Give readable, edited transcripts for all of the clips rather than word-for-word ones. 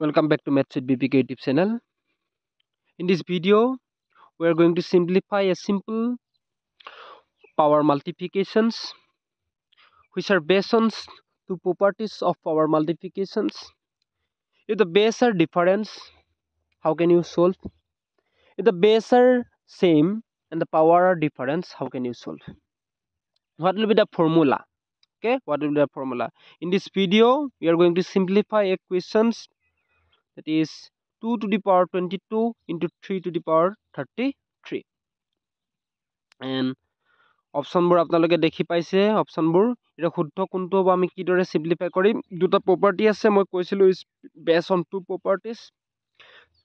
Welcome back to Maths with BPK YouTube channel. In this video, we are going to simplify a simple power multiplications which are based on two properties of power multiplications. If the base are different, how can you solve? If the base are same and the power are different, how can you solve? What will be the formula? Okay, what will be the formula? In this video, we are going to simplify equations, that is 2 to the power 22 into 3 to the power 33. And অপশনবোৰ আপোনালোকে দেখি পাইছে অপশনবোৰ এটা শুদ্ধ কোনটো হ'ব আমি কিদৰে simplify কৰিম দুটা প্ৰপাৰ্টি আছে মই কৈছিলো বেস অন টু প্ৰপাৰ্টিজ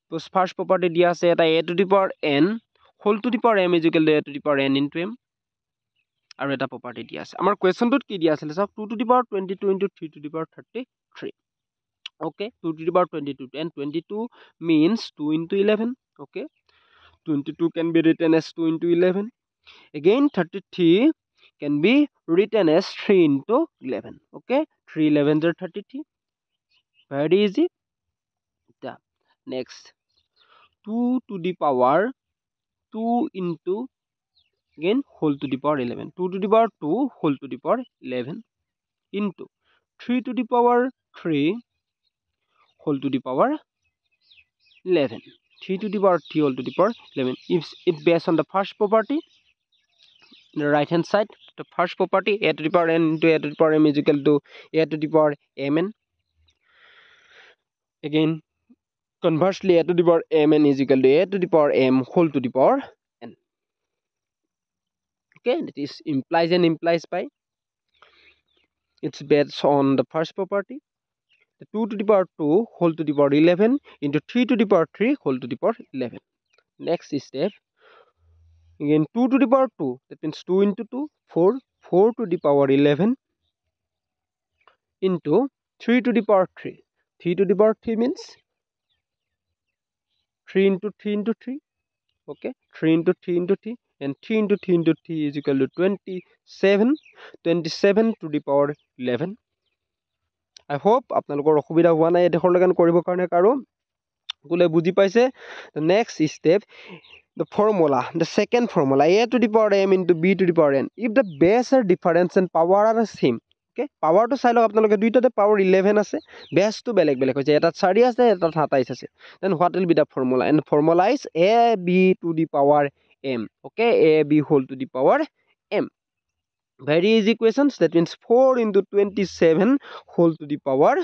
তো ফাৰ্স্ট প্ৰপাৰ্টি দিয়া আছে এটা a to the power n whole to the power m is equal to a to the power n into m আৰু এটা প্ৰপাৰ্টি দিয়া আছে আমাৰ কোৱেশ্চনটোত কি দিয়া আছিল চাওক 2 two the power 22 into 3 two the power 33 okay 2 to the power 22 and 22 means 2 into 11 okay 22 can be written as 2 into 11. Again 33 can be written as 3 into 11. Okay, 3 11s are 33. Very easy. Next 2 to the power 2 into again whole to the power 11. 2 to the power 2 whole to the power 11 into 3 to the power 3 whole to the power 11. 3 to the power 3 whole to the power 11. If it's based on the first property, the right hand side, the first property a to the power n into a to the power m is equal to a to the power mn. Again conversely a to the power mn is equal to a to the power m whole to the power n. Okay, that is implies and implies by it's based on the first property, the 2 to the power 2 whole to the power 11 into 3 to the power 3 whole to the power 11. Next step, again 2 to the power 2, that means 2 into 2 4 to the power 11 into 3 to the power 3 to the power 3 means 3 into 3 into 3. Okay, 3 into 3 into 3 and 3 into 3 into 3 is equal to 27 to the power 11. I hope আপোনালোকৰ অসুবিধা হোৱা নাই এডখৰ লগন কৰিব কাৰণে কাৰো গুলে বুজি পাইছে. The next step, the formula, the second formula, a to the power m into b to the power n. If the base are different and power are same, okay, power to চাই লওক আপোনালোকে দুইটাতে power 11 আছে, base to বেলেগ বেলেগ হৈছে, এটা 4 আছে এটা 27 আছে. Then what will be the formula? And formula is ab to the power m. Okay, ab whole to the power m. Very easy questions. That means 4 into 27 whole to the power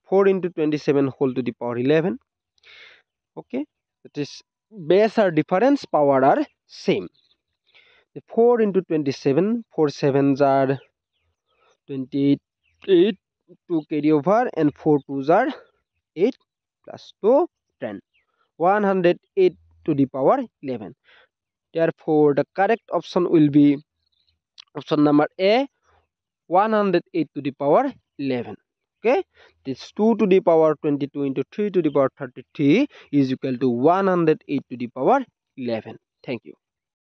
4 into 27 whole to the power 11. Okay, that is base are different, power are same. The 4 into 27, 4 7s are 28, 2 carry over and 4 2s are 8 plus 2 10, 108 to the power 11. Therefore the correct option will be option number A, 108 to the power 11. Okay, this 2 to the power 22 into 3 to the power 33 is equal to 108 to the power 11. Thank you.